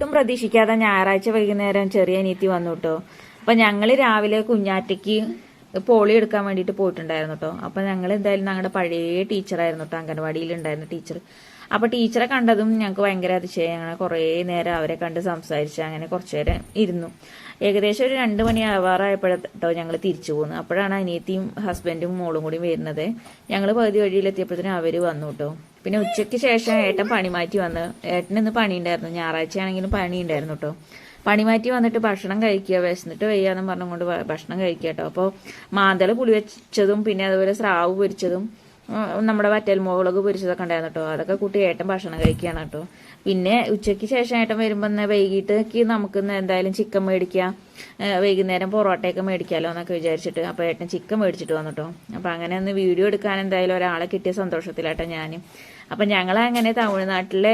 ഒട്ടും പ്രതീക്ഷിക്കാതെ ഞായറാഴ്ച വൈകുന്നേരം ചെറിയ അനിയത്തി വന്നു കേട്ടോ. അപ്പൊ ഞങ്ങള് രാവിലെ കുഞ്ഞാറ്റയ്ക്ക് പോളി എടുക്കാൻ വേണ്ടിയിട്ട് പോയിട്ടുണ്ടായിരുന്നു കേട്ടോ. അപ്പൊ ഞങ്ങൾ എന്തായാലും ഞങ്ങളുടെ പഴയ ടീച്ചറായിരുന്നു കേട്ടോ, അംഗൻവാടിയിൽ ഉണ്ടായിരുന്ന ടീച്ചർ. അപ്പൊ ടീച്ചറെ കണ്ടതും ഞങ്ങൾക്ക് ഭയങ്കര അതിശയം. ഞങ്ങൾ കുറേ നേരം അവരെ കണ്ട് സംസാരിച്ച് അങ്ങനെ കുറച്ചു നേരം ഇരുന്നു. ഏകദേശം ഒരു 2 മണി ആവാറായപ്പോഴട്ടോ ഞങ്ങൾ തിരിച്ചു പോകുന്നു. അപ്പോഴാണ് അനിയത്തിയും ഹസ്ബൻഡും മോളും കൂടി വരുന്നത്. ഞങ്ങൾ പകുതി വഴിയിലെത്തിയപ്പോഴത്തേനും അവര് വന്നു കേട്ടോ. പിന്നെ ഉച്ചയ്ക്ക് ശേഷം ഏട്ടൻ പണി മാറ്റി വന്ന്, ഏട്ടന് ഇന്ന് പണി ഉണ്ടായിരുന്നു, ഞായറാഴ്ച ആണെങ്കിലും പണി ഉണ്ടായിരുന്നു കേട്ടോ. പണി മാറ്റി വന്നിട്ട് ഭക്ഷണം കഴിക്കുക, വിശന്നിട്ട് വയ്യാന്നും പറഞ്ഞുകൊണ്ട് ഭക്ഷണം കഴിക്കുക കേട്ടോ. അപ്പോൾ മാന്തള പുളി വെച്ചതും പിന്നെ അതുപോലെ സ്രാവ് പൊരിച്ചതും നമ്മുടെ വറ്റൽമുളക് പൊരിച്ചതൊക്കെ ഉണ്ടായിരുന്നു കേട്ടോ. അതൊക്കെ കൂട്ടി ഏട്ടൻ ഭക്ഷണം കഴിക്കുകയാണ് കേട്ടോ. പിന്നെ ഉച്ചയ്ക്ക് ശേഷം ഏട്ടൻ വരുമ്പോൾ വൈകിട്ടേക്ക് നമുക്ക് എന്തായാലും ചിക്കൻ മേടിക്കാം, വൈകുന്നേരം പൊറോട്ടയൊക്കെ മേടിക്കാമല്ലോ എന്നൊക്കെ വിചാരിച്ചിട്ട് അപ്പോൾ ഏട്ടൻ ചിക്കൻ മേടിച്ചിട്ട് വന്നു കേട്ടോ. അപ്പോൾ അങ്ങനെ ഒന്ന് വീഡിയോ എടുക്കാൻ എന്തായാലും ഒരാളെ കിട്ടിയ സന്തോഷത്തിലാട്ടോ ഞാനും. അപ്പം ഞങ്ങളങ്ങനെ തമിഴ്നാട്ടിലെ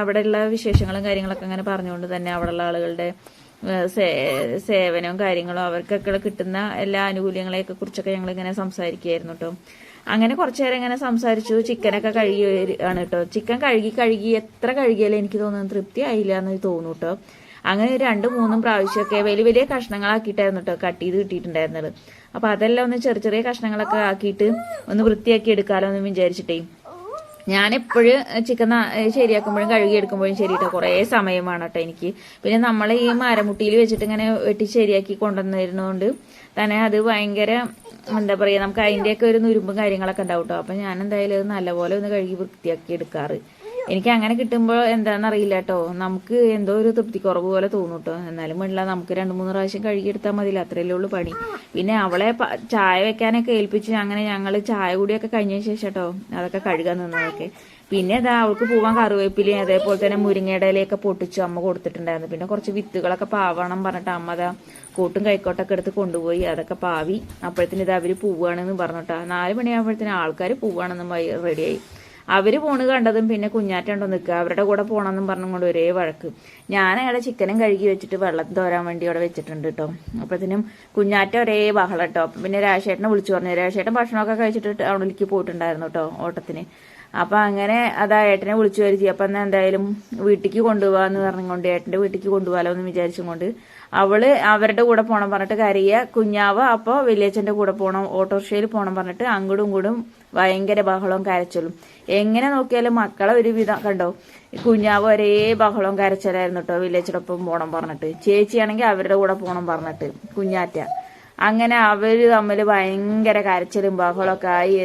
അവിടെയുള്ള വിശേഷങ്ങളും കാര്യങ്ങളൊക്കെ അങ്ങനെ പറഞ്ഞുകൊണ്ട് തന്നെ അവിടെയുള്ള ആളുകളുടെ സേവനവും കാര്യങ്ങളും അവർക്കൊക്കെ കിട്ടുന്ന എല്ലാ ആനുകൂല്യങ്ങളെയൊക്കെ കുറിച്ചൊക്കെ ഞങ്ങളിങ്ങനെ സംസാരിക്കുകയായിരുന്നു കേട്ടോ. അങ്ങനെ കുറച്ചു നേരം ഇങ്ങനെ സംസാരിച്ചു. ചിക്കനൊക്കെ കഴുകിയാണ് കേട്ടോ. ചിക്കൻ കഴുകി എത്ര കഴുകിയാലും എനിക്ക് തോന്നുന്നു തൃപ്തി ആയില്ല എന്ന് തോന്നുന്നു കേട്ടോ. അങ്ങനെ 2-3 പ്രാവശ്യമൊക്കെ വലിയ കഷ്ണങ്ങളാക്കിയിട്ടായിരുന്നു കേട്ടോ കട്ട് ചെയ്ത് കിട്ടിയിട്ടുണ്ടായിരുന്നത്. അപ്പൊ അതെല്ലാം ഒന്ന് ചെറിയ കഷ്ണങ്ങളൊക്കെ ആക്കിയിട്ട് ഒന്ന് വൃത്തിയാക്കി എടുക്കാമല്ലോ എന്ന് വിചാരിച്ചിട്ടേ ഞാനെപ്പോഴും ചിക്കൻ ശരിയാക്കുമ്പോഴും കഴുകിയെടുക്കുമ്പോഴും ശരിയിട്ടോ കുറേ സമയമാണ് കേട്ടോ എനിക്ക്. പിന്നെ നമ്മൾ ഈ മരമുട്ടിയിൽ വെച്ചിട്ട് ഇങ്ങനെ വെട്ടി ശരിയാക്കി കൊണ്ടുവന്നിരുന്നതുകൊണ്ട് തന്നെ അത് ഭയങ്കര എന്താ പറയുക, നമുക്ക് അതിൻ്റെയൊക്കെ ഒരു നുരുമ്പും കാര്യങ്ങളൊക്കെ ഉണ്ടാവും കേട്ടോ. അപ്പം ഞാൻ എന്തായാലും അത് നല്ലപോലെ ഒന്ന് കഴുകി വൃത്തിയാക്കി എടുക്കാറ്. എനിക്ക് അങ്ങനെ കിട്ടുമ്പോൾ എന്താണെന്ന് അറിയില്ല കേട്ടോ, നമുക്ക് എന്തോ ഒരു തൃപ്തിക്കുറവ് പോലെ തോന്നും കേട്ടോ. എന്നാലും വേണ്ടില്ല, നമുക്ക് 2-3 പ്രാവശ്യം കഴുകിയെടുത്താൽ മതിയില്ല, അത്രയല്ലേ ഉള്ളൂ പണി. പിന്നെ അവളെ ചായ വെക്കാനൊക്കെ ഏൽപ്പിച്ച് അങ്ങനെ ഞങ്ങൾ ചായ കൂടിയൊക്കെ കഴിഞ്ഞതിന് ശേഷം കേട്ടോ അതൊക്കെ കഴുകാൻ നിന്നതൊക്കെ. പിന്നെ ഇതാ അവൾക്ക് പോവാൻ കറിവേപ്പിലയും അതേപോലെ തന്നെ മുരിങ്ങയുടെ ഇലയൊക്കെ പൊട്ടിച്ചു അമ്മ കൊടുത്തിട്ടുണ്ടായിരുന്നു. പിന്നെ കുറച്ച് വിത്തുകളൊക്കെ പാവണം പറഞ്ഞിട്ട് അമ്മ അതാ കൂട്ടും കൈക്കോട്ടൊക്കെ എടുത്ത് കൊണ്ടുപോയി അതൊക്കെ പാവി. അപ്പോഴത്തേന് ഇത് അവര് പോവുകയാണെന്ന് പറഞ്ഞിട്ടാ 4 മണിയാകുമ്പോഴത്തേന് ആൾക്കാർ പോവുകയാണെന്നും റെഡിയായി. അവര് പോണ് കണ്ടതും പിന്നെ കുഞ്ഞാറ്റുണ്ടോ നിൽക്കുക, അവരുടെ കൂടെ പോകണമെന്നും പറഞ്ഞുകൊണ്ട് ഒരേ വഴക്ക്. ഞാൻ അവിടെ ചിക്കനും കഴുകി വെച്ചിട്ട് വെള്ളം തോരാൻ വേണ്ടി അവിടെ വെച്ചിട്ടുണ്ട് കേട്ടോ. അപ്പോഴത്തേനും കുഞ്ഞാറ്റ ഒരേ ബഹളം കേട്ടോ. അപ്പം പിന്നെ രാജേട്ടനെ വിളിച്ചു പറഞ്ഞു. രാജേട്ടൻ ഭക്ഷണമൊക്കെ കഴിച്ചിട്ട് ടൗണിലേക്ക് പോയിട്ടുണ്ടായിരുന്നു കേട്ടോ ഓട്ടത്തിന്. അപ്പൊ അങ്ങനെ അതാ ഏട്ടനെ വിളിച്ചു വരുത്തി. അപ്പൊ എന്നാ എന്തായാലും വീട്ടിലേക്ക് കൊണ്ടുപോകാന്ന് പറഞ്ഞുകൊണ്ട് ഏട്ടന്റെ വീട്ടിലേക്ക് കൊണ്ടുപോകാലോ എന്ന് വിചാരിച്ചും കൊണ്ട് അവള് അവരുടെ കൂടെ പോണം പറഞ്ഞിട്ട് കരയ. കുഞ്ഞാവ് അപ്പൊ വലിയച്ഛന്റെ കൂടെ പോണം, ഓട്ടോറിക്ഷയിൽ പോണം പറഞ്ഞിട്ട് അങ്ങോട്ടും ഇങ്ങോട്ടും ഭയങ്കര ബഹളവും കരച്ചലും. എങ്ങനെ നോക്കിയാലും മക്കളെ ഒരു വിധം കണ്ടോ, കുഞ്ഞാവ് ഒരേ ബഹളവും കരച്ചലായിരുന്നു കേട്ടോ വലിയച്ഛനൊപ്പം പോണം പറഞ്ഞിട്ട്. ചേച്ചിയാണെങ്കിൽ അവരുടെ കൂടെ പോണം പറഞ്ഞിട്ട് കുഞ്ഞാറ്റ. അങ്ങനെ അവര് തമ്മിൽ ഭയങ്കര കരച്ചിലും ബഹളമൊക്കെ ആയി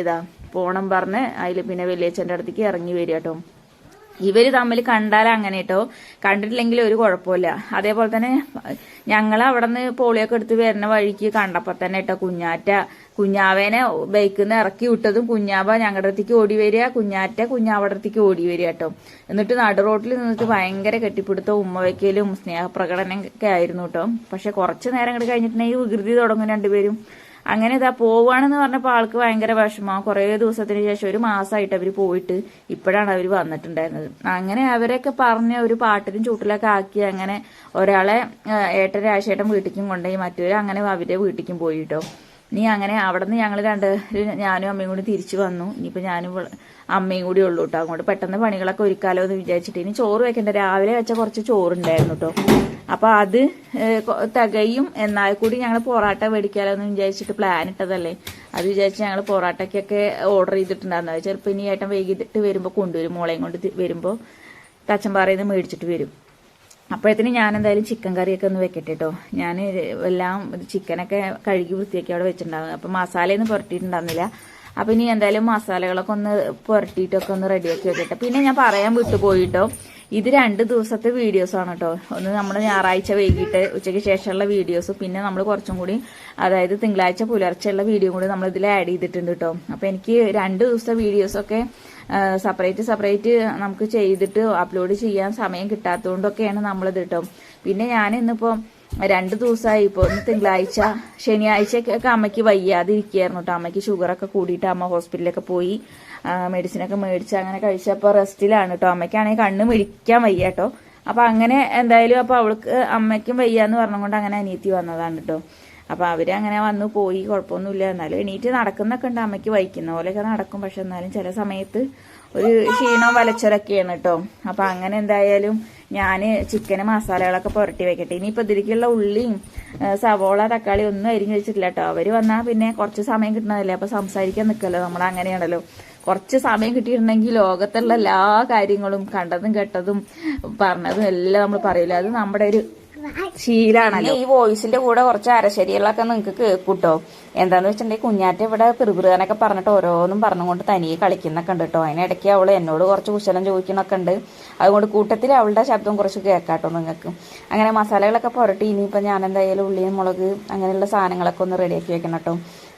പോണം പറഞ്ഞ് അതിൽ പിന്നെ വലിയച്ഛൻ്റെ അടുത്തേക്ക് ഇറങ്ങി വരിക കേട്ടോ. ഇവര് തമ്മിൽ കണ്ടാൽ അങ്ങനെ കേട്ടോ, കണ്ടിട്ടില്ലെങ്കിൽ ഒരു കുഴപ്പമില്ല. അതേപോലെ തന്നെ ഞങ്ങൾ അവിടെ നിന്ന് പോളിയൊക്കെ എടുത്ത് വരുന്ന വഴിക്ക് കണ്ടപ്പോ തന്നെ കേട്ടോ കുഞ്ഞാവേനെ ബൈക്കിൽ നിന്ന് ഇറക്കി വിട്ടതും കുഞ്ഞാവ ഞങ്ങളുടെ അടുത്തേക്ക് ഓടി വരിക, കുഞ്ഞാവയുടെ അടുത്തേക്ക് ഓടി വരിക കേട്ടോ. എന്നിട്ട് നടു റോട്ടിൽ നിന്നിട്ട് ഭയങ്കര കെട്ടിപ്പിടുത്തവും ഉമ്മ വയ്ക്കലും സ്നേഹപ്രകടനമൊക്കെ ആയിരുന്നു കേട്ടോ. പക്ഷെ കുറച്ച് നേരം കൂടി കഴിഞ്ഞിട്ടുണ്ടെങ്കിൽ വികൃതി തുടങ്ങും രണ്ടുപേരും. അങ്ങനെ ഇതാ പോവാണെന്ന് പറഞ്ഞപ്പോൾ ആൾക്ക് ഭയങ്കര വിഷമം. കുറേ ദിവസത്തിന് ശേഷം 1 മാസമായിട്ട് അവർ പോയിട്ട് ഇപ്പോഴാണ് അവർ വന്നിട്ടുണ്ടായിരുന്നത്. അങ്ങനെ അവരൊക്കെ പറഞ്ഞ് ഒരു പാട്ടിലും ചൂട്ടിലൊക്കെ ആക്കി അങ്ങനെ ഒരാളെ ഏട്ടൻ രാജേട്ടൻ വീട്ടിലേക്കും കൊണ്ടുപോയി, മറ്റൊരു അങ്ങനെ അവരുടെ വീട്ടിലേക്കും പോയി കേട്ടോ. ഇനി അങ്ങനെ അവിടെ നിന്ന് ഞങ്ങൾ ഞാനും അമ്മയും കൂടി തിരിച്ചു വന്നു. ഇനിയിപ്പോൾ ഞാനും അമ്മയും കൂടി ഉള്ളൂ കേട്ടോ. അങ്ങോട്ട് പെട്ടെന്ന് പണികളൊക്കെ ഒരുക്കാലോ എന്ന് വിചാരിച്ചിട്ട് ഇനി ചോറ് വെക്കണ്ട. രാവിലെ വെച്ച കുറച്ച് ചോറുണ്ടായിരുന്നു കേട്ടോ. അപ്പൊ അത് തികയും. എന്നാൽ കൂടി ഞങ്ങൾ പൊറാട്ട മേടിക്കാലോ എന്ന് വിചാരിച്ചിട്ട് പ്ലാൻ ഇട്ടതല്ലേ. അത് വിചാരിച്ച് ഞങ്ങൾ പൊറാട്ടയ്ക്കൊക്കെ ഓർഡർ ചെയ്തിട്ടുണ്ടായിരുന്നു. അത് ചിലപ്പോൾ ഇനി ഏട്ടൻ വൈകിട്ട് വരുമ്പോൾ കൊണ്ടുവരും, മോളെയും കൊണ്ട് വരുമ്പോൾ തച്ചമ്പാറയിൽ നിന്ന് മേടിച്ചിട്ട് വരും. അപ്പോഴത്തേന് ഞാൻ എന്തായാലും ചിക്കൻ കറിയൊക്കെ ഒന്ന് വെക്കട്ടെ കേട്ടോ. ഞാൻ എല്ലാം ചിക്കനൊക്കെ കഴുകി വൃത്തിയാക്കി അവിടെ വെച്ചിട്ടുണ്ടാകും. അപ്പം മസാലയൊന്നും പുരട്ടിയിട്ടുണ്ടായിരുന്നില്ല. അപ്പം ഇനി എന്തായാലും മസാലകളൊക്കെ ഒന്ന് പുരട്ടിയിട്ടൊക്കെ ഒന്ന് റെഡിയാക്കി വെക്കട്ടെ. പിന്നെ ഞാൻ പറയാൻ വിട്ടുപോയിട്ടോ, ഇത് 2 ദിവസത്തെ വീഡിയോസാണ് കേട്ടോ. ഒന്ന് നമ്മൾ ഞായറാഴ്ച വൈകിട്ട് ഉച്ചയ്ക്ക് ശേഷമുള്ള വീഡിയോസ്, പിന്നെ നമ്മൾ കുറച്ചും കൂടി അതായത് തിങ്കളാഴ്ച പുലർച്ചെയുള്ള വീഡിയോ കൂടി നമ്മൾ ഇതിൽ ആഡ് ചെയ്തിട്ടുണ്ട് കേട്ടോ. അപ്പം എനിക്ക് 2 ദിവസത്തെ വീഡിയോസൊക്കെ സെപ്പറേറ്റ് നമുക്ക് ചെയ്തിട്ട് അപ്ലോഡ് ചെയ്യാൻ സമയം കിട്ടാത്തതുകൊണ്ടൊക്കെയാണ് നമ്മളിത് കേട്ടോ. പിന്നെ ഞാൻ ഇന്നിപ്പോൾ 2 ദിവസമായി. ഇപ്പോൾ ഒന്ന് തിങ്കളാഴ്ച ശനിയാഴ്ചയൊക്കെ അമ്മയ്ക്ക് വയ്യാതിരിക്കുകയായിരുന്നു കേട്ടോ. അമ്മയ്ക്ക് ഷുഗറൊക്കെ കൂടിയിട്ട് അമ്മ ഹോസ്പിറ്റലിലൊക്കെ പോയി മെഡിസിനൊക്കെ മേടിച്ച് അങ്ങനെ കഴിച്ചപ്പോൾ റെസ്റ്റിലാണ് കേട്ടോ. അമ്മയ്ക്കാണെങ്കിൽ കണ്ണ് മിടിക്കാൻ വയ്യ കേട്ടോ. അപ്പം അങ്ങനെ എന്തായാലും അപ്പോൾ അവൾക്ക് അമ്മയ്ക്കും വയ്യാന്ന് പറഞ്ഞുകൊണ്ട് അങ്ങനെ അനിയത്തി വന്നതാണ് കേട്ടോ. അപ്പം അവരങ്ങനെ വന്നു പോയി, കുഴപ്പമൊന്നുമില്ല. എന്നാലും എണീറ്റ് നടക്കുന്നൊക്കെ ഉണ്ട്. അമ്മയ്ക്ക് വഹിക്കുന്ന പോലെയൊക്കെ നടക്കും. പക്ഷെ എന്നാലും ചില സമയത്ത് ഒരു ക്ഷീണവും വലച്ചൊരൊക്കെയാണ് കേട്ടോ. അപ്പം അങ്ങനെ എന്തായാലും ഞാൻ ചിക്കന് മസാലകളൊക്കെ പുരട്ടി വെക്കട്ടെ. ഇനിയിപ്പോൾ ഇതിലേക്കുള്ള ഉള്ളിയും സവോള തക്കാളി ഒന്നും അരിഞ്ഞ് വെച്ചിട്ടില്ല കേട്ടോ. അവർ വന്നാൽ പിന്നെ കുറച്ച് സമയം കിട്ടണതല്ലേ, അപ്പോൾ സംസാരിക്കാൻ നിൽക്കല്ലോ, നമ്മൾ അങ്ങനെയാണല്ലോ. കുറച്ച് സമയം കിട്ടിയിട്ടുണ്ടെങ്കിൽ ലോകത്തുള്ള എല്ലാ കാര്യങ്ങളും കണ്ടതും കേട്ടതും പറഞ്ഞതും എല്ലാം നമ്മൾ പറയില്ല. അത് നമ്മുടെ ഒരു ശീലാണല്ലോ. ഈ വോയിസിന്റെ കൂടെ കുറച്ച് അരശരികളൊക്കെ നിങ്ങൾക്ക് കേൾക്കൂട്ടോ. എന്താന്ന് വെച്ചിട്ടുണ്ടെങ്കിൽ കുഞ്ഞാറ്റ ഇവിടെ പിറുപിറുകാനൊക്കെ പറഞ്ഞിട്ട് ഓരോന്നും പറഞ്ഞുകൊണ്ട് തനിയെ കളിക്കുന്നൊക്കെ ഉണ്ട് കേട്ടോ. അതിനിടയ്ക്ക് അവൾ എന്നോട് കുറച്ച് കുശലം ചോദിക്കണൊക്കെ ഉണ്ട്. അതുകൊണ്ട് കൂട്ടത്തിൽ അവളുടെ ശബ്ദം കുറച്ച് കേൾക്കാട്ടോ നിങ്ങൾക്ക്. അങ്ങനെ മസാലകളൊക്കെ പുരട്ടി ഇനിയിപ്പോൾ ഞാൻ എന്തായാലും ഉള്ളിയും മുളക് അങ്ങനെയുള്ള സാധനങ്ങളൊക്കെ ഒന്ന് റെഡിയാക്കി വെക്കണം കേട്ടോ.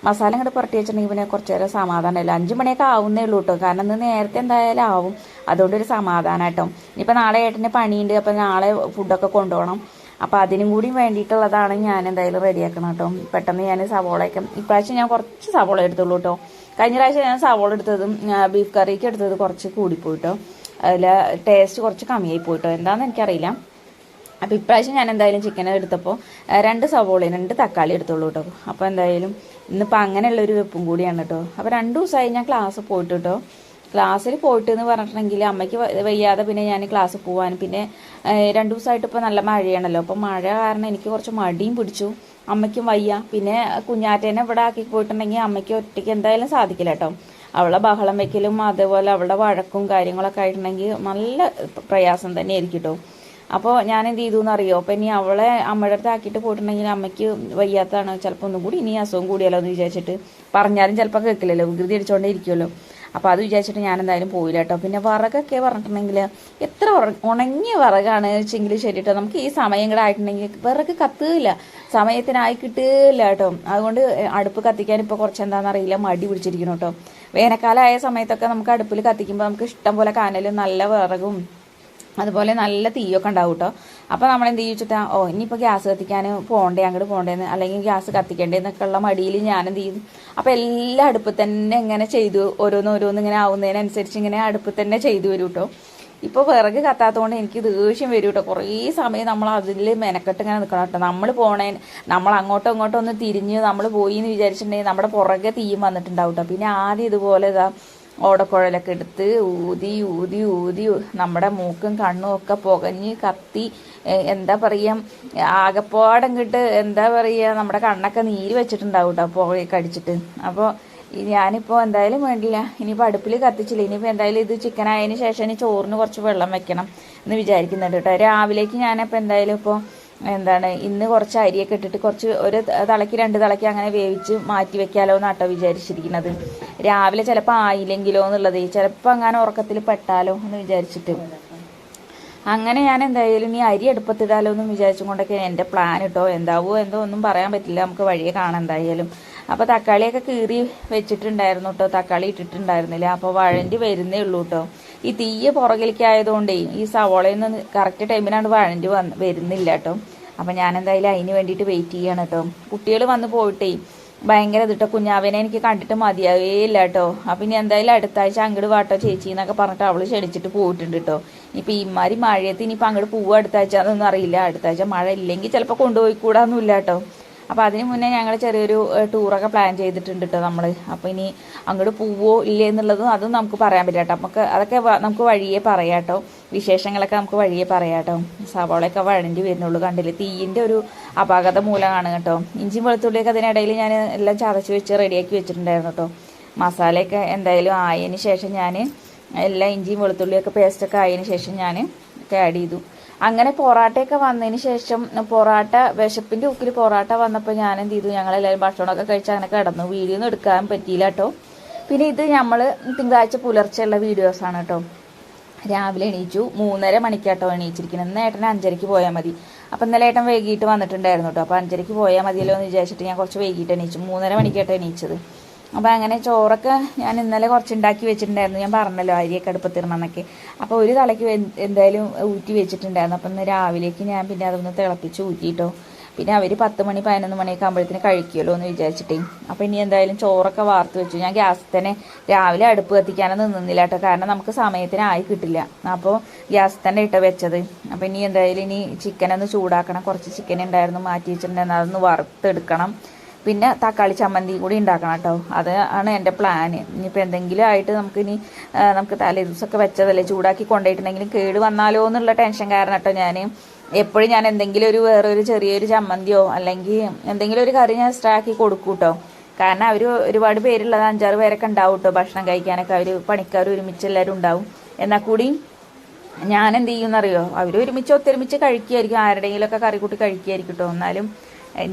മസാല ഇങ്ങോട്ട് പുരട്ടി വെച്ചിട്ടുണ്ടെങ്കിൽ പിന്നെ കുറച്ച് നേരം സമാധാനമല്ല. 5 മണിയൊക്കെ ആവുന്നേ ഉള്ളൂ കേട്ടോ. കാരണം ഇന്ന് നേരത്തെ എന്തായാലും ആവും. അതുകൊണ്ടൊരു സമാധാനം കേട്ടോ. ഇനിയിപ്പോൾ നാളെ ഏട്ടന് പണിയുണ്ട്. അപ്പം നാളെ ഫുഡൊക്കെ കൊണ്ടുപോകണം. അപ്പോൾ അതിനും കൂടി വേണ്ടിയിട്ടുള്ളതാണ് ഞാൻ എന്തായാലും റെഡിയാക്കണം കേട്ടോ. പെട്ടെന്ന് ഞാൻ സവോളയൊക്കെ ഇപ്രാവശ്യം ഞാൻ കുറച്ച് സവോള എടുത്തുള്ളൂ കേട്ടോ. കഴിഞ്ഞ പ്രാവശ്യം ഞാൻ സവോള എടുത്തതും ബീഫ് കറിക്ക് എടുത്തത് കുറച്ച് കൂടിപ്പോയിട്ടോ. അതിൽ ടേസ്റ്റ് കുറച്ച് കമ്മിയായി പോയിട്ടോ. എന്താണെന്ന് എനിക്കറിയില്ല. അപ്പോൾ ഇപ്രാവശ്യം ഞാൻ എന്തായാലും ചിക്കൻ എടുത്തപ്പോൾ 2 സവോളയും 2 തക്കാളി എടുത്തുള്ളൂ കേട്ടോ. അപ്പോൾ എന്തായാലും ഇന്നിപ്പോൾ അങ്ങനെയുള്ളൊരു വെപ്പും കൂടിയാണ് കേട്ടോ. അപ്പോൾ 2 ദിവസമായി ഞാൻ ക്ലാസ് പോയിട്ട് കേട്ടോ. ക്ലാസ്സിൽ പോയിട്ട് എന്ന് പറഞ്ഞിട്ടുണ്ടെങ്കിൽ അമ്മയ്ക്ക് വയ്യാതെ പിന്നെ ഞാൻ ക്ലാസ്സിൽ പോകാനും പിന്നെ 2 ദിവസമായിട്ട് ഇപ്പോൾ നല്ല മഴയാണല്ലോ. അപ്പോൾ മഴ കാരണം എനിക്ക് കുറച്ച് മടിയും പിടിച്ചു. അമ്മയ്ക്കും വയ്യ. പിന്നെ കുഞ്ഞാറ്റേനെ ഇവിടെ ആക്കി പോയിട്ടുണ്ടെങ്കിൽ അമ്മയ്ക്ക് ഒറ്റയ്ക്ക് എന്തായാലും സാധിക്കില്ല കേട്ടോ. അവളെ ബഹളം വെക്കലും അതേപോലെ അവളുടെ വഴക്കും കാര്യങ്ങളൊക്കെ ആയിട്ടുണ്ടെങ്കിൽ നല്ല പ്രയാസം തന്നെ ആയിരിക്കും കേട്ടോ. അപ്പോൾ ഞാൻ എന്ത് ചെയ്തു എന്നറിയോ, അപ്പോൾ ഇനി അവളെ അമ്മയുടെ അടുത്ത് ആക്കിയിട്ട് പോയിട്ടുണ്ടെങ്കിൽ അമ്മയ്ക്ക് വയ്യാത്തതാണ്, ചിലപ്പോൾ ഒന്നും കൂടി ഇനി അസുഖം കൂടിയല്ലോ എന്ന് വിചാരിച്ചിട്ട് പറഞ്ഞാലും ചിലപ്പോൾ കേൾക്കില്ലല്ലോ, വികൃതി അടിച്ചുകൊണ്ടേ ഇരിക്കുമല്ലോ. അപ്പോൾ അത് വിചാരിച്ചിട്ട് ഞാൻ എന്തായാലും പോയില്ല കേട്ടോ. പിന്നെ വിറകൊക്കെ പറഞ്ഞിട്ടുണ്ടെങ്കിൽ എത്ര ഉണങ്ങിയ വിറകാണ് വെച്ചെങ്കിൽ ശരി കേട്ടോ. നമുക്ക് ഈ സമയം കൂടെ ആയിട്ടുണ്ടെങ്കിൽ വിറക് കത്തുകയില്ല, സമയത്തിനായി കിട്ടുകയില്ല കേട്ടോ. അതുകൊണ്ട് അടുപ്പ് കത്തിക്കാൻ ഇപ്പോൾ കുറച്ച് എന്താണെന്നറിയില്ല മടി പിടിച്ചിരിക്കണം കേട്ടോ. വേനൽക്കാലമായ സമയത്തൊക്കെ നമുക്ക് അടുപ്പിൽ കത്തിക്കുമ്പോൾ നമുക്ക് ഇഷ്ടം പോലെ കനലും നല്ല വിറകും അതുപോലെ നല്ല തീയൊക്കെ ഉണ്ടാവും കേട്ടോ. അപ്പോൾ നമ്മൾ എന്ത് ചെയ്യിച്ചിട്ടാ ഇനിയിപ്പോൾ ഗ്യാസ് കത്തിക്കാൻ പോകണ്ടേ, അങ്ങോട്ട് പോകണ്ടേന്ന് അല്ലെങ്കിൽ ഗ്യാസ് കത്തിക്കേണ്ടതെന്നൊക്കെ ഉള്ള മടിയിൽ ഞാൻ എന്ത് ചെയ്തു. അപ്പോൾ എല്ലാ അടുപ്പിൽ തന്നെ ഇങ്ങനെ ചെയ്തു ഓരോന്ന് ഇങ്ങനെ ആവുന്നതിനനുസരിച്ച് ഇങ്ങനെ അടുപ്പിൽ തന്നെ ചെയ്തു വരും കേട്ടോ. ഇപ്പോൾ വിറക് കത്താത്തതുകൊണ്ട് എനിക്ക് ദേഷ്യം വരും കേട്ടോ. കുറേ സമയം നമ്മൾ അതിൽ മെനക്കെട്ട് ഇങ്ങനെ നിൽക്കണം കേട്ടോ. നമ്മൾ അങ്ങോട്ടോ ഇങ്ങോട്ടോ ഒന്ന് തിരിഞ്ഞ് നമ്മൾ പോയി എന്ന് വിചാരിച്ചിട്ടുണ്ടെങ്കിൽ നമ്മുടെ പുറകെ തീയും വന്നിട്ടുണ്ടാവും കേട്ടോ. പിന്നെ ആദ്യം ഇതുപോലെ ഓടക്കുഴലൊക്കെ എടുത്ത് ഊതി നമ്മുടെ മൂക്കും കണ്ണും ഒക്കെ പുകഞ്ഞ് കത്തി എന്താ പറയുക ആകെപ്പാടങ്ങിട്ട് എന്താ പറയുക നമ്മുടെ കണ്ണൊക്കെ നീര് വെച്ചിട്ടുണ്ടാവും കേട്ടോ പുകയൊക്കെ അടിച്ചിട്ട്. അപ്പോൾ ഞാനിപ്പോൾ എന്തായാലും വേണ്ടില്ല, ഇനിയിപ്പോൾ അടുപ്പിൽ കത്തിച്ചില്ല. ഇനിയിപ്പോൾ എന്തായാലും ഇത് ചിക്കൻ ആയതിന് ശേഷം ഇനി ചോറിന് കുറച്ച് വെള്ളം വെക്കണം എന്ന് വിചാരിക്കുന്നുണ്ട് കേട്ടോ. രാവിലേക്ക് ഞാനിപ്പോൾ എന്തായാലും ഇപ്പോൾ ഇന്ന് കുറച്ച് അരിയൊക്കെ ഇട്ടിട്ട് കുറച്ച് ഒരു തിളയ്ക്ക് 2 തിളയ്ക്ക് അങ്ങനെ വേവിച്ച് മാറ്റി വെക്കാലോ എന്നാട്ടോ വിചാരിച്ചിരിക്കുന്നത്. രാവിലെ ചിലപ്പോൾ ആയില്ലെങ്കിലോ എന്നുള്ളത്, ചിലപ്പോൾ അങ്ങനെ ഉറക്കത്തിൽ പെട്ടാലോ എന്ന് വിചാരിച്ചിട്ട് അങ്ങനെ ഞാൻ എന്തായാലും ഈ അരി അടുപ്പത്തിടാലോ എന്നും വിചാരിച്ചും കൊണ്ടൊക്കെ എൻ്റെ പ്ലാൻ കേട്ടോ. എന്താവോ എന്തോ ഒന്നും പറയാൻ പറ്റില്ല, നമുക്ക് വഴിയെ കാണാം എന്തായാലും. അപ്പോൾ തക്കാളിയൊക്കെ കീറി വെച്ചിട്ടുണ്ടായിരുന്നു കേട്ടോ, തക്കാളി ഇട്ടിട്ടുണ്ടായിരുന്നില്ല. അപ്പോൾ വഴണ്ടി വരുന്നേ ഉള്ളൂ കേട്ടോ. ഈ തീയ പുറകിലേക്കായതുകൊണ്ടേ ഈ സവോളയിൽ നിന്ന് കറക്റ്റ് ടൈമിനാണ് വഴണ്ടി വരുന്നില്ല കേട്ടോ. അപ്പം ഞാൻ എന്തായാലും അതിന് വേണ്ടിയിട്ട് വെയിറ്റ് ചെയ്യണം കേട്ടോ. കുട്ടികൾ വന്ന് പോയിട്ടേ ഭയങ്കര ഇതിട്ടോ, കുഞ്ഞാവേനെ എനിക്ക് കണ്ടിട്ട് മതിയാവേ ഇല്ല കേട്ടോ. അപ്പം ഇനി എന്തായാലും അടുത്ത ആഴ്ച അങ്ങോട്ട് വാട്ടോ ചേച്ചി എന്നൊക്കെ പറഞ്ഞിട്ട് അവൾ ക്ഷണിച്ചിട്ട് പോയിട്ടുണ്ട് കേട്ടോ. ഇനിയിപ്പോൾ ഇമാതിരി മഴയത്ത് ഇനിയിപ്പോൾ അങ്ങോട്ട് പോവുക അടുത്ത ആഴ്ച അതൊന്നും അറിയില്ല. അടുത്ത ആഴ്ച മഴ ഇല്ലെങ്കിൽ ചിലപ്പോൾ കൊണ്ടുപോയിക്കൂടാന്നില്ല കേട്ടോ. അപ്പോൾ അതിന് മുന്നേ ഞങ്ങൾ ചെറിയൊരു ടൂറൊക്കെ പ്ലാൻ ചെയ്തിട്ടുണ്ട് കേട്ടോ നമ്മൾ. അപ്പോൾ ഇനി അങ്ങോട്ട് പോവോ ഇല്ലേ എന്നുള്ളതും അതും നമുക്ക് പറയാൻ പറ്റില്ല കേട്ടോ. അതൊക്കെ നമുക്ക് വഴിയെ പറയാം കേട്ടോ. വിശേഷങ്ങളൊക്കെ നമുക്ക് വഴിയെ പറയാം കേട്ടോ. സവാളയൊക്കെ വഴണ്ടി വരുന്നുള്ളൂ, കണ്ടില്ലേ തീയിൻ്റെ ഒരു അപാകത മൂലമാണ് കേട്ടോ. ഇഞ്ചിയും വെളുത്തുള്ളിയൊക്കെ അതിനിടയിൽ ഞാൻ എല്ലാം ചതച്ച് വെച്ച് റെഡിയാക്കി വെച്ചിട്ടുണ്ടായിരുന്നു കേട്ടോ. മസാലയൊക്കെ എന്തായാലും ആയതിന് ശേഷം ഞാൻ എല്ലാം ഇഞ്ചിയും വെളുത്തുള്ളിയൊക്കെ പേസ്റ്റൊക്കെ ആയതിന് ശേഷം ഞാൻ ഒക്കെ ആഡ് ചെയ്തു. അങ്ങനെ പൊറാട്ടയൊക്കെ വന്നതിന് ശേഷം വിശപ്പിൻ്റെ ഉക്കിൽ പൊറാട്ട വന്നപ്പോൾ ഞാൻ എന്ത് ചെയ്തു, ഞങ്ങളെല്ലാവരും ഭക്ഷണമൊക്കെ കഴിച്ച് അങ്ങനെ കിടന്നു. വീഡിയോ ഒന്നും എടുക്കാൻ പറ്റിയില്ല കേട്ടോ. പിന്നെ ഇത് നമ്മൾ തിങ്കളാഴ്ച പുലർച്ചെയുള്ള വീഡിയോസാണ് കേട്ടോ. രാവിലെ എണീച്ചു 3:30 മണിക്കാട്ടോ എണീച്ചിരിക്കുന്നത്. ഇന്ന് ഏട്ടന് 5:30 പോയാൽ മതി. അപ്പം ഇന്നലെ ഏട്ടൻ വൈകിട്ട് വന്നിട്ടുണ്ടായിരുന്നു കേട്ടോ. അപ്പോൾ 5:30 പോയാൽ മതിയല്ലോ എന്ന് വിചാരിച്ചിട്ട് ഞാൻ കുറച്ച് വൈകിട്ട് എണീച്ചു. 3:30 മണിക്കാട്ടോ എണീച്ചത്. അപ്പോൾ അങ്ങനെ ചോറൊക്കെ ഞാൻ ഇന്നലെ കുറച്ച് ഉണ്ടാക്കി വെച്ചിട്ടുണ്ടായിരുന്നു. ഞാൻ പറഞ്ഞല്ലോ അരിയൊക്കെ അടുപ്പത്തിടണമെന്നൊക്കെ. അപ്പോൾ ഒരു തലയ്ക്ക് എന്തായാലും ഊറ്റി വെച്ചിട്ടുണ്ടായിരുന്നു. അപ്പം ഇന്ന് രാവിലേക്ക് ഞാൻ പിന്നെ അതൊന്ന് തിളപ്പിച്ച് ഊറ്റിയിട്ടോ. പിന്നെ അവർ 10 മണി 11 മണിയൊക്കെ ആകുമ്പോഴത്തേന് കഴിക്കുമല്ലോ എന്ന് വിചാരിച്ചിട്ടേ. അപ്പോൾ ഇനി എന്തായാലും ചോറൊക്കെ വാർത്ത് വെച്ചു. ഞാൻ ഗ്യാസിൽ തന്നെ രാവിലെ അടുപ്പ് കത്തിക്കാനൊന്നും നിന്നില്ല കേട്ടോ, കാരണം നമുക്ക് സമയത്തിനായി കിട്ടില്ല. അപ്പോൾ ഗ്യാസിൽ തന്നെ ഇട്ട് വെച്ചത്. അപ്പോൾ ഇനി എന്തായാലും ഇനി ചിക്കനൊന്ന് ചൂടാക്കണം. കുറച്ച് ചിക്കൻ ഉണ്ടായിരുന്നു മാറ്റി വെച്ചിട്ടുണ്ടായിരുന്നു, അതൊന്ന് വറുത്തെടുക്കണം. പിന്നെ തക്കാളി ചമ്മന്തി കൂടി ഉണ്ടാക്കണം കേട്ടോ. അത് ആണ് എൻ്റെ പ്ലാന്. ഇനിയിപ്പോൾ എന്തെങ്കിലും ആയിട്ട് നമുക്ക് തലേ ദിവസമൊക്കെ വെച്ചതല്ലേ, ചൂടാക്കി കൊണ്ടുപോയിട്ടുണ്ടെങ്കിലും കേട് വന്നാലോ എന്നുള്ള ടെൻഷൻ കാരണം കേട്ടോ ഞാൻ എപ്പോഴും എന്തെങ്കിലും വേറൊരു ചെറിയൊരു ചമ്മന്തിയോ അല്ലെങ്കിൽ എന്തെങ്കിലും ഒരു കറി ഞാൻ എക്സ്ട്രാ ആക്കി കൊടുക്കും കേട്ടോ. കാരണം അവർ ഒരുപാട് പേരുള്ളത് 5-6 പേരൊക്കെ ഉണ്ടാവും കേട്ടോ. ഭക്ഷണം കഴിക്കാനൊക്കെ അവർ പണിക്കാർ ഒരുമിച്ച് എല്ലാവരും ഉണ്ടാവും. എന്നാൽ കൂടി ഞാൻ എന്ത് ചെയ്യുമെന്നറിയോ, അവർ ഒത്തൊരുമിച്ച് കഴിക്കുമായിരിക്കും, ആരുടെയെങ്കിലുമൊക്കെ കറി കൂട്ടി കഴിക്കുമായിരിക്കും കേട്ടോ. എന്നാലും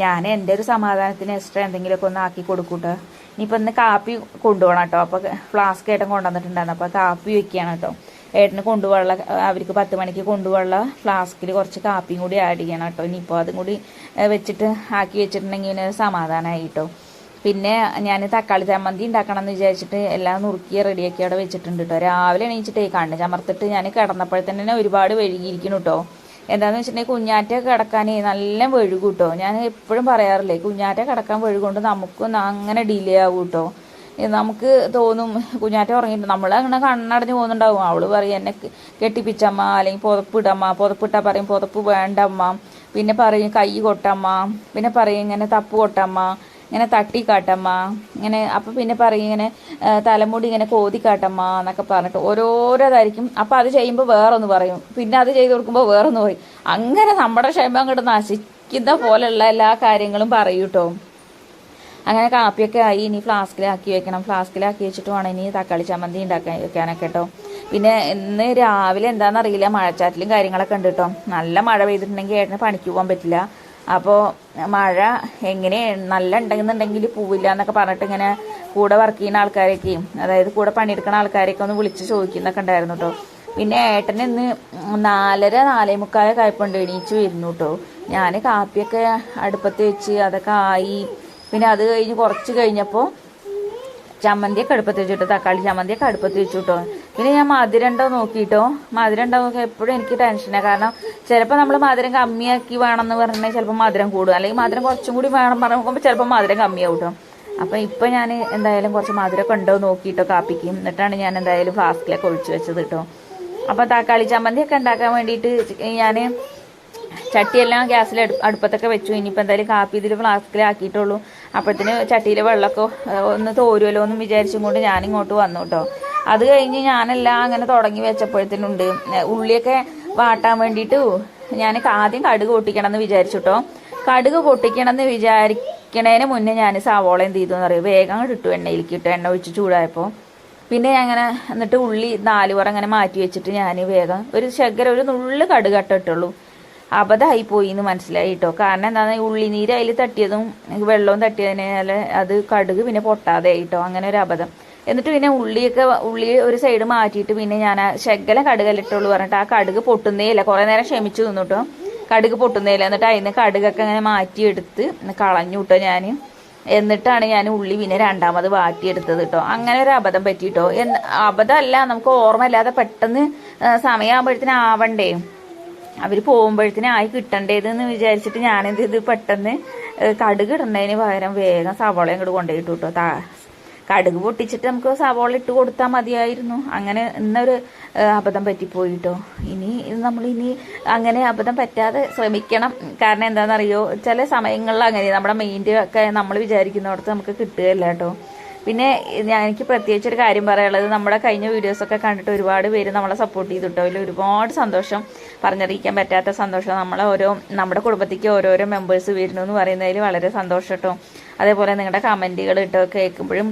ഞാൻ എൻ്റെ ഒരു സമാധാനത്തിന് എക്സ്ട്രാ എന്തെങ്കിലുമൊക്കെ ഒന്ന് ആക്കി കൊടുക്കും കേട്ടോ. ഇനിയിപ്പോൾ ഇന്ന് കാപ്പി കൊണ്ടുപോകണം കേട്ടോ. അപ്പോൾ ഫ്ലാസ്ക് ഏട്ടൻ കൊണ്ടുവന്നിട്ടുണ്ടായിരുന്നു. അപ്പോൾ കാപ്പി വെക്കുകയാണ് കേട്ടോ. ഏട്ടന് കൊണ്ടുപോകാനുള്ള, അവർക്ക് 10 മണിക്ക് കൊണ്ടുപോകാനുള്ള ഫ്ലാസ്കിൽ കുറച്ച് കാപ്പിയും കൂടി ആഡ് ചെയ്യണം കേട്ടോ. ഇനിയിപ്പോൾ അതും കൂടി വെച്ചിട്ട് ആക്കി വെച്ചിട്ടുണ്ടെങ്കിൽ ഇങ്ങനെ സമാധാനമായി കേട്ടോ. പിന്നെ ഞാൻ തക്കാളി ചമ്മന്തി ഉണ്ടാക്കണം എന്ന് വിചാരിച്ചിട്ട് എല്ലാം നുറുക്കി റെഡിയാക്കി അവിടെ വെച്ചിട്ടുണ്ട് കേട്ടോ. രാവിലെ എണീച്ചിട്ടേ കണ്ണ് ചമർത്തിട്ട് ഞാൻ കിടന്നപ്പോഴത്തന്നെ ഒരുപാട് വഴുകിയിരിക്കുന്നു കേട്ടോ. എന്താണെന്ന് വെച്ചിട്ടുണ്ടെങ്കിൽ കുഞ്ഞാറ്റ കിടക്കാനേ നല്ല വഴുകും കേട്ടോ. ഞാൻ എപ്പോഴും പറയാറില്ലേ, കുഞ്ഞാറ്റ കിടക്കാൻ വഴുകൊണ്ട് നമുക്കൊന്ന് അങ്ങനെ ഡിലേ ആവും കേട്ടോ. നമുക്ക് തോന്നും കുഞ്ഞാറ്റ ഉറങ്ങിയിട്ട് നമ്മൾ അങ്ങനെ കണ്ണടഞ്ഞ് പോകുന്നുണ്ടാവും. അവള് പറയും എന്നെ കെട്ടിപ്പിച്ചമ്മ, അല്ലെങ്കിൽ പുതപ്പിടമ്മ, പുതപ്പിട്ടാൽ പറയും പുതപ്പ് വേണ്ടമ്മ, പിന്നെ പറയും കൈ കൊട്ടമ്മ, പിന്നെ പറയും ഇങ്ങനെ തപ്പ് കൊട്ടമ്മ, ഇങ്ങനെ തട്ടിക്കാട്ടമ്മ, ഇങ്ങനെ അപ്പം പിന്നെ പറയും ഇങ്ങനെ തലമുടി ഇങ്ങനെ കോതിക്കാട്ടമ്മ എന്നൊക്കെ പറഞ്ഞിട്ട് ഓരോരോതായിരിക്കും. അപ്പം അത് ചെയ്യുമ്പോൾ വേറൊന്ന് പറയും, പിന്നെ അത് ചെയ്ത് കൊടുക്കുമ്പോൾ വേറൊന്ന് പറയും. അങ്ങനെ നമ്മുടെ ക്ഷമ അങ്ങോട്ട് നശിക്കുന്ന പോലെയുള്ള എല്ലാ കാര്യങ്ങളും പറയും കേട്ടോ. അങ്ങനെ കാപ്പിയൊക്കെ ആയി. ഇനി ഫ്ലാസ്കിലാക്കി വെക്കണം. ഫ്ലാസ്കിലാക്കി വെച്ചിട്ട് വേണം ഇനി തക്കാളി ചമ്മന്തി വെക്കാനൊക്കെ കേട്ടോ. പിന്നെ ഇന്ന് രാവിലെ എന്താണെന്നറിയില്ല, മഴച്ചാറ്റിലും കാര്യങ്ങളൊക്കെ ഉണ്ട് കേട്ടോ. നല്ല മഴ പെയ്തിട്ടുണ്ടെങ്കിൽ ഏട്ടന് പണിക്ക് പോകാൻ പറ്റില്ല. അപ്പോൾ മഴ എങ്ങനെ നല്ല ഉണ്ടെന്നുണ്ടെങ്കിൽ പോവില്ല എന്നൊക്കെ പറഞ്ഞിട്ട് ഇങ്ങനെ കൂടെ വർക്ക് ചെയ്യുന്ന ആൾക്കാരൊക്കെയും, അതായത് കൂടെ പണിയെടുക്കുന്ന ആൾക്കാരെയൊക്കെ ഒന്ന് വിളിച്ച് ചോദിക്കുന്നൊക്കെ ഉണ്ടായിരുന്നു കേട്ടോ. പിന്നെ ഏട്ടന് ഇന്ന് 4:45 ആയപ്പോൾ എണീച്ച് വരുന്നു കേട്ടോ. ഞാൻ കാപ്പിയൊക്കെ അടുപ്പത്ത് വെച്ച് അതൊക്കെ ആയി. പിന്നെ അത് കഴിഞ്ഞ് കുറച്ച് കഴിഞ്ഞപ്പോൾ ചമ്മന്തിയൊക്കെ അടുപ്പത്ത് വെച്ചിട്ടോ, തക്കാളി ചമ്മന്തിയൊക്കെ അടുപ്പത്ത് വെച്ചു കേട്ടോ. പിന്നെ ഞാൻ മധുരം ഉണ്ടോ നോക്കിയിട്ടോ. മധുരം ഉണ്ടോ നോക്കി എപ്പോഴും എനിക്ക് ടെൻഷനാണ്. കാരണം ചിലപ്പോൾ നമ്മൾ മധുരം കമ്മിയാക്കി വേണമെന്ന് പറഞ്ഞാൽ ചിലപ്പോൾ മധുരം കൂടും, അല്ലെങ്കിൽ മധുരം കുറച്ചും കൂടി വേണം പറഞ്ഞു നോക്കുമ്പോൾ ചിലപ്പോൾ മധുരം കമ്മിയാവും കേട്ടോ. അപ്പം ഇപ്പം ഞാൻ എന്തായാലും കുറച്ച് മധുരമൊക്കെ ഉണ്ടോ നോക്കിയിട്ടോ കാപ്പിക്ക്. എന്നിട്ടാണ് ഞാൻ എന്തായാലും ഫ്ലാസ്കിലൊക്കെ ഒഴിച്ച് വെച്ചത് കേട്ടോ. അപ്പോൾ തക്കാളി ചമ്മന്തിയൊക്കെ ഉണ്ടാക്കാൻ വേണ്ടിയിട്ട് ഞാൻ ചട്ടിയെല്ലാം ഗ്യാസിൽ അടുപ്പത്തൊക്കെ വെച്ചു. ഇനിയിപ്പോൾ എന്തായാലും കാപ്പി ഇതിൽ ഫ്ലാസ്കിലാക്കിയിട്ടുള്ളൂ. അപ്പോഴത്തേന് ചട്ടിയിലെ വെള്ളമൊക്കെ ഒന്ന് തോരുമല്ലോ എന്ന് വിചാരിച്ചും കൊണ്ട് ഞാനിങ്ങോട്ട് വന്നു കേട്ടോ. അത് കഴിഞ്ഞ് ഞാനെല്ലാം അങ്ങനെ തുടങ്ങി വെച്ചപ്പോഴത്തേനുണ്ട് ഉള്ളിയൊക്കെ വാട്ടാൻ വേണ്ടിയിട്ട് ഞാൻ ആദ്യം കടുക് പൊട്ടിക്കണം എന്ന് വിചാരിച്ചു കേട്ടോ. കടുക് പൊട്ടിക്കണം എന്ന് വിചാരിക്കണേന് മുന്നേ ഞാൻ സവോള എന്ത് ചെയ്തു എന്നറിയോ, വേഗം അങ്ങോട്ട് ഇട്ടു, എണ്ണയിലേക്ക് ഇട്ടു, എണ്ണ ഒഴിച്ച് ചൂടായപ്പോൾ. പിന്നെ അങ്ങനെ എന്നിട്ട് ഉള്ളി 4 പറ അങ്ങനെ മാറ്റി വെച്ചിട്ട് ഞാൻ വേഗം ഒരു നുള്ളു കടുക് ഇട്ടുള്ളൂ. അബദ്ധമായി പോയി എന്ന് മനസ്സിലായി കേട്ടോ. കാരണം എന്താണെന്ന്, ഉള്ളിനീര് അതിൽ തട്ടിയതും വെള്ളവും തട്ടിയതിനാൽ അത് കടുക് പിന്നെ പൊട്ടാതെ ആയിട്ടോ. അങ്ങനെ ഒരു അബദ്ധം. എന്നിട്ട് പിന്നെ ഉള്ളി ഒരു സൈഡ് മാറ്റിയിട്ട് പിന്നെ ഞാൻ ശകലം കടുകല്ലിട്ടുള്ളൂ പറഞ്ഞിട്ട് ആ കടുക് പൊട്ടുന്നേയില്ല. കുറേ നേരം ക്ഷമിച്ചു നിന്നു കേട്ടോ, കടുക് പൊട്ടുന്നേയില്ല. എന്നിട്ട് അതിന് കടുകൊക്കെ അങ്ങനെ മാറ്റിയെടുത്ത് കളഞ്ഞു കേട്ടോ ഞാൻ. എന്നിട്ടാണ് ഞാൻ ഉള്ളി പിന്നെ രണ്ടാമത് വാട്ടിയെടുത്തത് കേട്ടോ. അങ്ങനെ ഒരു അബദ്ധം പറ്റിയിട്ടോ. അബദ്ധമല്ല, നമുക്ക് ഓർമ്മയില്ലാതെ പെട്ടെന്ന് സമയമാകുമ്പോഴത്തേനും ആവണ്ടേ, അവർ പോകുമ്പോഴത്തേനും ആയി കിട്ടണ്ടേതെന്ന് വിചാരിച്ചിട്ട് ഞാനെന്ത് ചെയ്ത് പെട്ടെന്ന് കടുക് ഇടേണ്ടതിന് പകരം വേഗം സവോള അങ്ങോട്ട് കൊണ്ടുപോയിട്ടു കേട്ടോ. കടുക് പൊട്ടിച്ചിട്ട് നമുക്ക് സവോള ഇട്ട് കൊടുത്താൽ മതിയായിരുന്നു. അങ്ങനെ ഇന്നൊരു അബദ്ധം പറ്റിപ്പോയിട്ടോ. നമ്മളിനി അങ്ങനെ അബദ്ധം പറ്റാതെ ശ്രമിക്കണം. കാരണം എന്താണെന്നറിയോ, ചില സമയങ്ങളിൽ അങ്ങനെ നമ്മുടെ മൈൻഡ് ഒക്കെ നമ്മൾ വിചാരിക്കുന്നിടത്ത് നമുക്ക് കിട്ടുകയില്ല കേട്ടോ. പിന്നെ എനിക്ക് പ്രത്യേകിച്ചൊരു കാര്യം പറയാനുള്ളത്, നമ്മുടെ കഴിഞ്ഞ വീഡിയോസൊക്കെ കണ്ടിട്ട് ഒരുപാട് പേര് നമ്മളെ സപ്പോർട്ട് ചെയ്തിട്ടോ. അതിൽ ഒരുപാട് സന്തോഷം, പറഞ്ഞറിയിക്കാൻ പറ്റാത്ത സന്തോഷം. നമ്മുടെ കുടുംബത്തേക്ക് ഓരോരോ മെമ്പേഴ്സ് വരുന്നു എന്ന് പറയുന്നതിൽ വളരെ സന്തോഷം കേട്ടോ. അതേപോലെ നിങ്ങളുടെ കമൻറ്റുകൾ ഇട്ടോ കേൾക്കുമ്പോഴും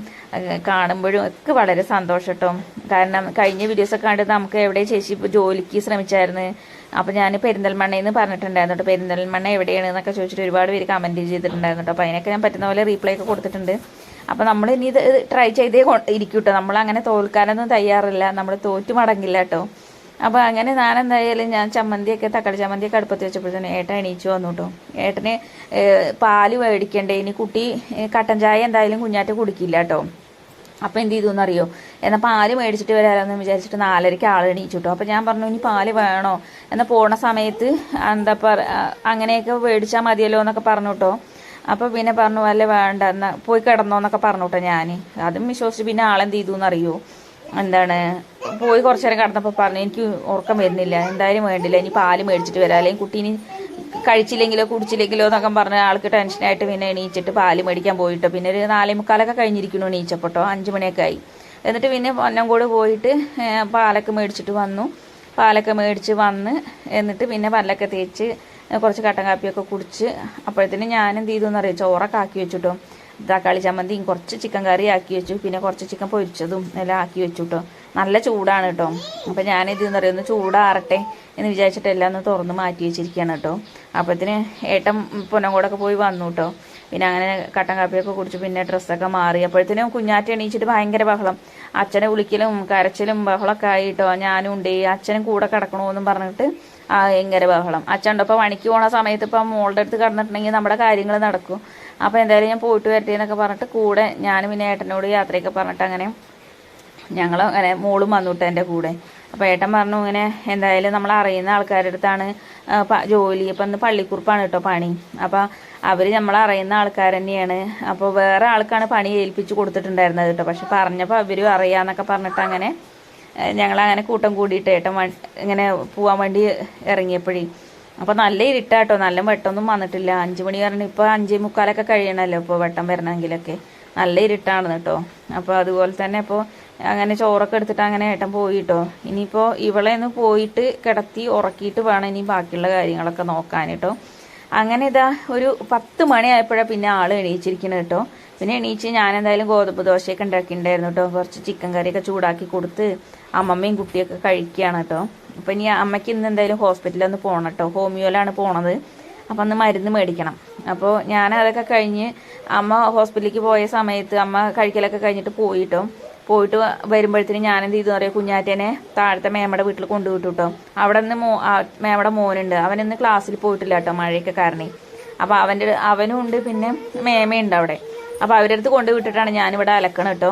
കാണുമ്പോഴും ഒക്കെ വളരെ സന്തോഷം കേട്ടോ. കാരണം കഴിഞ്ഞ വീഡിയോസൊക്കെ കണ്ടിട്ട് നമുക്ക് എവിടെ ചേച്ചി ജോലിക്ക് ശ്രമിച്ചായിരുന്നു, അപ്പോൾ ഞാൻ പെരിന്തൽമണ്ണയിൽ നിന്ന് പറഞ്ഞിട്ടുണ്ടായിരുന്നു കേട്ടോ. പെരിന്തൽമണ്ണ എവിടെയാണ് എന്നൊക്കെ ചോദിച്ചിട്ട് ഒരുപാട് പേര് കമൻറ്റ് ചെയ്തിട്ടുണ്ടായിരുന്നു കേട്ടോ. അപ്പോൾ അതിനൊക്കെ ഞാൻ പറ്റുന്ന പോലെ റീപ്ലൈ ഒക്കെ കൊടുത്തിട്ടുണ്ട്. അപ്പോൾ നമ്മൾ ഇനി ഇത് ട്രൈ ചെയ്തേ ഇരിക്കും കേട്ടോ. നമ്മളങ്ങനെ തോൽക്കാനൊന്നും തയ്യാറില്ല, നമ്മൾ തോറ്റു മടങ്ങില്ല കേട്ടോ. അപ്പോൾ അങ്ങനെ ഞാൻ എന്തായാലും തക്കാളി ചമ്മന്തിയൊക്കെ അടുപ്പത്ത് വെച്ചപ്പോഴത്തേന് ഏട്ടൻ എണീച്ചു വന്നു കേട്ടോ. ഏട്ടന് പാല് മേടിക്കണ്ടേ, ഇനി കുട്ടി കട്ടൻ ചായ എന്തായാലും കുഞ്ഞാറ്റ കുടിക്കില്ല കേട്ടോ. അപ്പോൾ എന്ത് ചെയ്തു എന്നറിയോ, എന്നാൽ പാല് മേടിച്ചിട്ട് വരാമെന്ന് വിചാരിച്ചിട്ട് 4:30 ആൾ എണീച്ചു കേട്ടോ. അപ്പോൾ ഞാൻ പറഞ്ഞു ഇനി പാല് വേണോ, എന്നാൽ പോണ സമയത്ത് അങ്ങനെയൊക്കെ മേടിച്ചാൽ മതിയല്ലോ എന്നൊക്കെ പറഞ്ഞു കേട്ടോ. അപ്പോൾ പിന്നെ പറഞ്ഞു അല്ലേ വേണ്ട, എന്നാൽ പോയി കിടന്നോ എന്നൊക്കെ പറഞ്ഞു കേട്ടോ. ഞാൻ അതും വിശ്വസിച്ച് പിന്നെ ആളെന്ത് ചെയ്തു എന്നറിയോ, പോയി കുറച്ച് നേരം കിടന്നപ്പോൾ പറഞ്ഞു എനിക്ക് ഉറക്കം വരുന്നില്ല, എന്തായാലും വേണ്ടില്ല, ഇനി പാല് മേടിച്ചിട്ട് വരാം, അല്ലെങ്കിൽ കുട്ടീന് കഴിച്ചില്ലെങ്കിലോ കുടിച്ചില്ലെങ്കിലോ എന്നൊക്കെ പറഞ്ഞ ആൾക്ക് ടെൻഷനായിട്ട് പിന്നെ എണീച്ചിട്ട് പാല് മേടിക്കാൻ പോയിട്ടോ. പിന്നെ ഒരു 4:45 കഴിഞ്ഞിരിക്കണു എണീച്ചപ്പോട്ടോ, 5 മണിയൊക്കെ ആയി. എന്നിട്ട് പിന്നെ പൊന്നംകോട് പോയിട്ട് പാലൊക്കെ മേടിച്ചിട്ട് വന്നു. പാലൊക്കെ മേടിച്ച് വന്ന് എന്നിട്ട് പിന്നെ പല്ലൊക്കെ തേച്ച് കുറച്ച് കട്ടൻ കാപ്പിയൊക്കെ കുടിച്ച് അപ്പോഴത്തേന് ഞാൻ എന്ത് ചെയ്തു എന്നറിയാം, ചോറൊക്കെ ആക്കി വെച്ചിട്ടോ. തക്കാളി ചമ്മന്തിയും കുറച്ച് ചിക്കൻ കറി ആക്കി വെച്ചു, പിന്നെ കുറച്ച് ചിക്കൻ പൊരിച്ചതും എല്ലാം ആക്കി വെച്ചു കേട്ടോ. നല്ല ചൂടാണ് കേട്ടോ. അപ്പം ഞാനിത് എന്നറിയാം, ഒന്ന് ചൂടാറട്ടെ എന്ന് വിചാരിച്ചിട്ട് എല്ലാം ഒന്ന് തുറന്ന് മാറ്റി വെച്ചിരിക്കുകയാണ് കേട്ടോ. അപ്പോഴത്തേന് ഏട്ടൻ പൊന്നംകോടൊക്കെ പോയി വന്നു കേട്ടോ. പിന്നെ അങ്ങനെ കട്ടൻ കാപ്പിയൊക്കെ കുടിച്ച് പിന്നെ ഡ്രസ്സൊക്കെ മാറി. അപ്പോഴത്തേനും കുഞ്ഞാറ്റ എണീച്ചിട്ട് ഭയങ്കര ബഹളം, അച്ഛനെ വിളിക്കലും കരച്ചിലും ബഹളമൊക്കെ ആയിട്ടോ. ഞാനും ഉണ്ട്, അച്ഛനും കൂടെ കിടക്കണമെന്നും പറഞ്ഞിട്ട് ഭയങ്കര ബഹളം. അച്ഛൻ ഉണ്ടോ ഇപ്പോൾ പണിക്ക് പോണ സമയത്ത് ഇപ്പം മോളുടെ അടുത്ത് കിടന്നിട്ടുണ്ടെങ്കിൽ നമ്മുടെ കാര്യങ്ങൾ നടക്കും. അപ്പോൾ എന്തായാലും ഞാൻ പോയിട്ട് വരട്ടെ എന്നൊക്കെ പറഞ്ഞിട്ട് കൂടെ ഞാനും പിന്നെ ഏട്ടനോട് യാത്രയൊക്കെ പറഞ്ഞിട്ട് അങ്ങനെ ഞങ്ങൾ അങ്ങനെ മോളും വന്നുവിട്ട് എൻ്റെ കൂടെ. അപ്പോൾ ഏട്ടൻ പറഞ്ഞു ഇങ്ങനെ എന്തായാലും നമ്മൾ അറിയുന്ന ആൾക്കാരുടെ അടുത്താണ് ജോലി. അപ്പം ഇന്ന് പള്ളിക്കുറിപ്പാണ് കേട്ടോ പണി. അപ്പോൾ അവർ നമ്മളറിയുന്ന ആൾക്കാർ തന്നെയാണ്. അപ്പോൾ വേറെ ആൾക്കാണ് പണി ഏൽപ്പിച്ച് കൊടുത്തിട്ടുണ്ടായിരുന്നത് കേട്ടോ. പക്ഷെ പറഞ്ഞപ്പോൾ അവരും അറിയാമെന്നൊക്കെ പറഞ്ഞിട്ട് അങ്ങനെ ഞങ്ങളങ്ങനെ കൂട്ടം കൂടിയിട്ട് ഏട്ടൻ ഇങ്ങനെ പോകാൻ വേണ്ടി ഇറങ്ങിയപ്പോഴേ അപ്പോൾ നല്ല ഇരുട്ടാട്ടോ, നല്ല വെട്ടമൊന്നും വന്നിട്ടില്ല. 5 മണി പറഞ്ഞ് ഇപ്പോൾ 5:45 കഴിയണമല്ലോ ഇപ്പോൾ വെട്ടം വരണമെങ്കിലൊക്കെ. നല്ല ഇരുട്ടാണ് കേട്ടോ. അപ്പോൾ അതുപോലെ തന്നെ ഇപ്പോൾ അങ്ങനെ ചോറൊക്കെ എടുത്തിട്ട് അങ്ങനെ ഏട്ടൻ പോയിട്ടോ. ഇനിയിപ്പോൾ ഇവളെ ഒന്ന് പോയിട്ട് കിടത്തി ഉറക്കിയിട്ട് വേണം ഇനി ബാക്കിയുള്ള കാര്യങ്ങളൊക്കെ നോക്കാൻ കേട്ടോ. അങ്ങനെ ഇതാ ഒരു 10 മണിയായപ്പോഴാണ് പിന്നെ ആൾ എണീച്ചിരിക്കുന്നത് കേട്ടോ. പിന്നെ എണീച്ച് ഞാൻ എന്തായാലും ഗോതമ്പ് ദോശയൊക്കെ ഉണ്ടാക്കിയിട്ടുണ്ടായിരുന്നു കേട്ടോ. കുറച്ച് ചിക്കൻ കറിയൊക്കെ ചൂടാക്കി കൊടുത്ത് അമ്മമ്മയും കുട്ടിയൊക്കെ കഴിക്കുകയാണ് കേട്ടോ. അപ്പം ഇനി അമ്മയ്ക്ക് ഇന്ന് എന്തായാലും ഹോസ്പിറ്റലിൽ ഒന്ന് പോകണം കേട്ടോ. ഹോമിയോയിലാണ് പോണത്. അപ്പം അന്ന് മരുന്ന് മേടിക്കണം. അപ്പോൾ ഞാൻ അതൊക്കെ കഴിഞ്ഞ് അമ്മ ഹോസ്പിറ്റലിലേക്ക് പോയ സമയത്ത് അമ്മ കഴിക്കലൊക്കെ കഴിഞ്ഞിട്ട് പോയിട്ട് വരുമ്പോഴത്തേനും ഞാൻ എന്ത് ചെയ്തു അറിയാം, കുഞ്ഞാറ്റേനെ താഴത്തെ മേമ്മയുടെ വീട്ടിൽ കൊണ്ടുവിട്ടു കേട്ടോ. അവിടെ നിന്ന് മേമ്മയുടെ മോനുണ്ട്, അവനിന്ന് ക്ലാസ്സിൽ പോയിട്ടില്ല കേട്ടോ, മഴയൊക്കെ കാരണം. അപ്പോൾ അവനും ഉണ്ട്, പിന്നെ മേമയുണ്ട് അവിടെ. അപ്പോൾ അവരുടെ അടുത്ത് കൊണ്ടുവിട്ടിട്ടാണ് ഞാനിവിടെ അലക്കണം കേട്ടോ.